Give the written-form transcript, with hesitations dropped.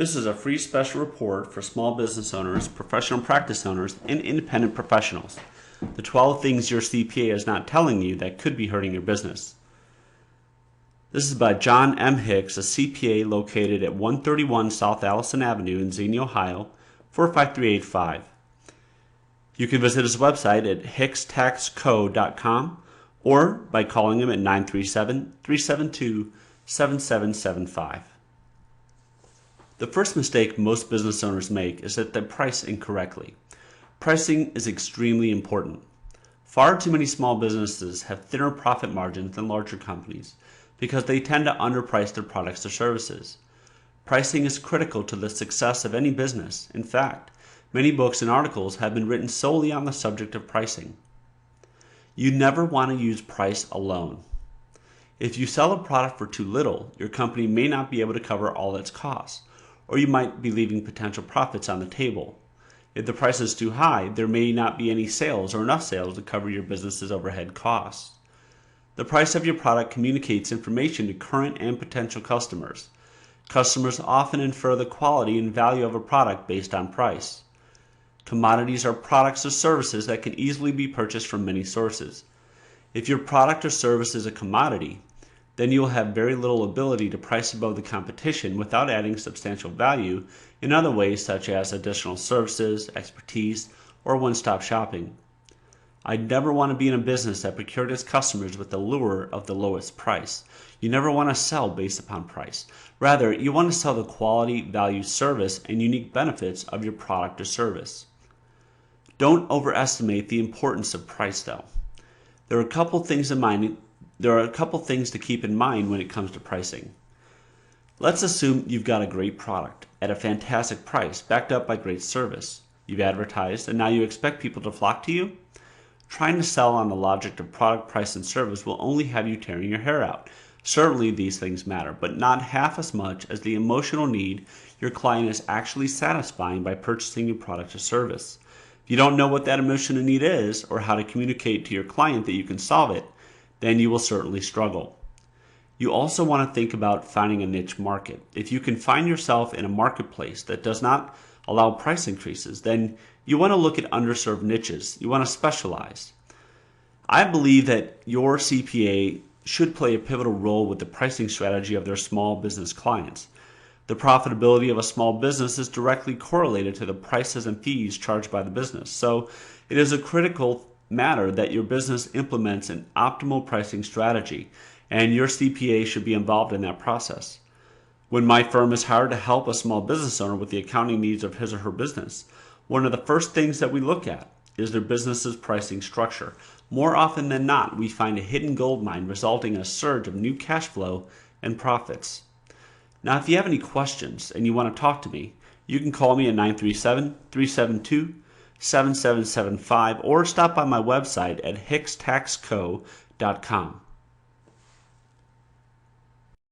This is a free special report for small business owners, professional practice owners, and independent professionals. The 12 things your CPA is not telling you that could be hurting your business. This is by John M. Hicks, a CPA located at 131 South Allison Avenue in Xenia, Ohio, 45385. You can visit his website at hickstaxco.com or by calling him at 937-372-7775. The first mistake most business owners make is that they price incorrectly. Pricing is extremely important. Far too many small businesses have thinner profit margins than larger companies because they tend to underprice their products or services. Pricing is critical to the success of any business. In fact, many books and articles have been written solely on the subject of pricing. You never want to use price alone. If you sell a product for too little, your company may not be able to cover all its costs, or you might be leaving potential profits on the table. If the price is too high, there may not be any sales or enough sales to cover your business's overhead costs. The price of your product communicates information to current and potential customers. Customers often infer the quality and value of a product based on price. Commodities are products or services that can easily be purchased from many sources. If your product or service is a commodity, then you will have very little ability to price above the competition without adding substantial value in other ways such as additional services, expertise, or one-stop shopping. I never want to be in a business that procured its customers with the lure of the lowest price. You never want to sell based upon price. Rather, you want to sell the quality, value, service, and unique benefits of your product or service. Don't overestimate the importance of price, though. There are a couple things to keep in mind when it comes to pricing. Let's assume you've got a great product at a fantastic price backed up by great service. You've advertised and now you expect people to flock to you? Trying to sell on the logic of product, price, and service will only have you tearing your hair out. Certainly these things matter, but not half as much as the emotional need your client is actually satisfying by purchasing your product or service. If you don't know what that emotional need is or how to communicate to your client that you can solve it, then you will certainly struggle. You also want to think about finding a niche market. If you can find yourself in a marketplace that does not allow price increases, then you want to look at underserved niches. You want to specialize. I believe that your CPA should play a pivotal role with the pricing strategy of their small business clients. The profitability of a small business is directly correlated to the prices and fees charged by the business. So it is a critical matter that your business implements an optimal pricing strategy, and your CPA should be involved in that process. When my firm is hired to help a small business owner with the accounting needs of his or her business, one of the first things that we look at is their business's pricing structure. More often than not, we find a hidden gold mine resulting in a surge of new cash flow and profits. Now, if you have any questions and you want to talk to me, you can call me at 937-372-7775 or stop by my website at hickstaxco.com.